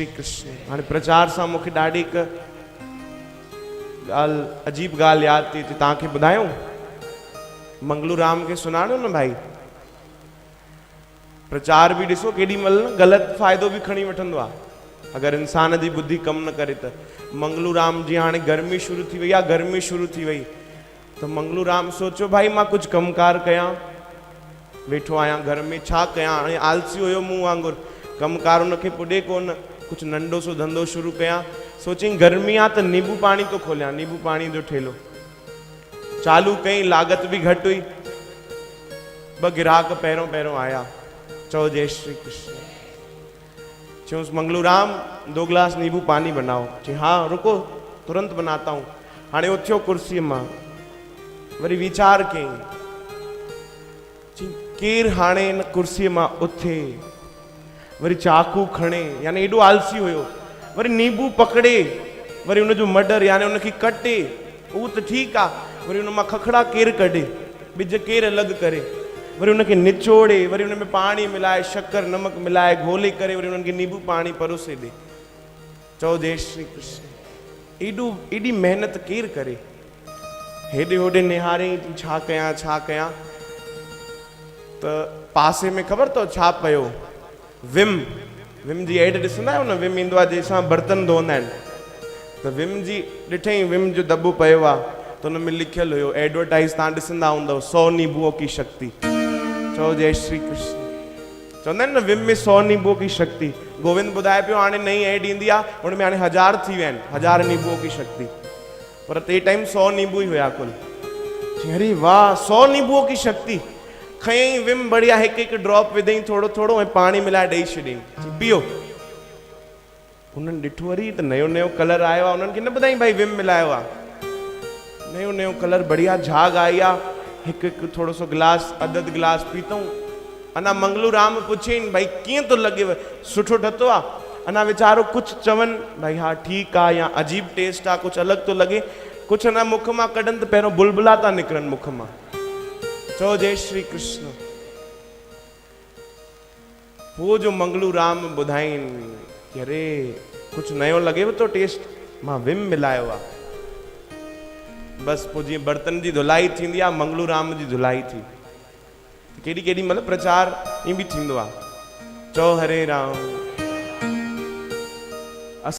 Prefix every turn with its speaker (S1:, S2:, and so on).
S1: श्री कृष्ण। हाँ प्रचार से मुझे ॾाढी गाल अजीब गाल याद थी तव्हांखे ॿुधायूं। मंगलू राम के सुञाणो न भाई। प्रचार भी ॾिसो केॾी महिल न ग़लत फ़ाइदो भी खणी वठंदो आहे अगर इंसान जी बुद्धि कम न करे त। मंगलू राम जी हाँ गर्मी शुरू थी वही, गर्मी शुरू थी वही तो मंगलू राम सोचो भाई मां कुछ कमकार कयां, वेठो आया घर में छा कयां। हाणे आलसी हुयो मूं वांगुर, कमकार उनखे पुॾे कोन, कुछ नंढो सो धंधो शुरू कयां। सोची गर्मी आ तो नींबू पानी तो खोलियां, नींबू पानी जो ठेलो चालू कई, लागत भी घट हुई। ब गिराक पैरों पैरों आया, चो जय श्री कृष्ण। चूस मंगलू राम 2 गिलास नींबू पानी बनाओ। चे हाँ रुको तुरंत बनाता हूँ। हाणे उथियो कुर्सी मां, वरी विचार कई केर हाणे इन कुर्सी मां उथे, वरी चाकू खणे, यानी एडो आलसी हुयो, वरी नींबू पकड़े, वरी उन जो मर्डर यानी उनकी कटे, वो तो ठीक आ, वरी उन मां खखड़ा केर कढे, बिज केर अलग करे, वरी उनके निचोड़े, वरी उन में पानी मिलाए, शक्कर नमक मिलाए घोले करे, वरी उनके नींबू पानी परोसे दे। चओ जय श्री कृष्ण। एडी मेहनत केर करे। हेडे होडे निहारे छा कयां तो पासे में खबर तो छा पयो, विम जी एड ॾिसंदा आहियो न, विम ईंदो आहे जंहिंसां बर्तन धोईंदा आहिनि। त विम जी ॾिठई, विम जो दॿो पयो आहे तो उन में लिखियल हुयो एडवर्टाइज, तव्हां ॾिसंदा हूंदव 100 नींबुओं की शक्ति। चओ जय श्री कृष्ण। चवंदा आहिनि न विम में 100 नींबुओं की शक्ति। गोविंद ॿुधाए पियो हाणे नई एड ईंदी आहे, हुन में हाणे 1000 थी विया आहिनि, 1000 नींबुओं की शक्ति, पर ते टाइम 100 नींबू ही हुया कुल। अरे वाह 100 नींबुओं की शक्ति। खयई विम बढ़िया, एक ड्रॉप विधई, थोड़ो थोड़ो ऐं पानी मिलाए ॾेई छॾियईं, पियो। उन्हनि ॾिठो वरी त नयो नयो कलर आयो आहे, उन्हनि खे न ॿुधाई भाई विम मिलायो आहे, नयो नयो कलर बढ़िया झाग आई आहे। हिकु थोड़ो सो गिलास, अध गिलास पीतऊं। अना मंगलू राम पुछियईं भाई कीअं तो लॻेव, सुठो ठतो आहे? अना वीचारो कुछ चवनि भाई हाँ ठीक आहे या अजीब टेस्ट आहे, कुछ अलग तो लगे, कुछ अना मुख मां कढनि त पहिरों बुलबुला था निकिरनि मुख मां। चओ जय श्री कृष्ण। वो जो मंगलू राम ॿुधाइनि कि अरे कुछ नयो लॻेव तो टेस्ट, मां विम मिलायो आहे। बस पोइ जीअं बर्तन जी धुलाई थींदी आहे, मंगलू राम जी धुलाई थी। केॾी केॾी महिल प्रचार ईअं बि थींदो आहे। चओ हरे राम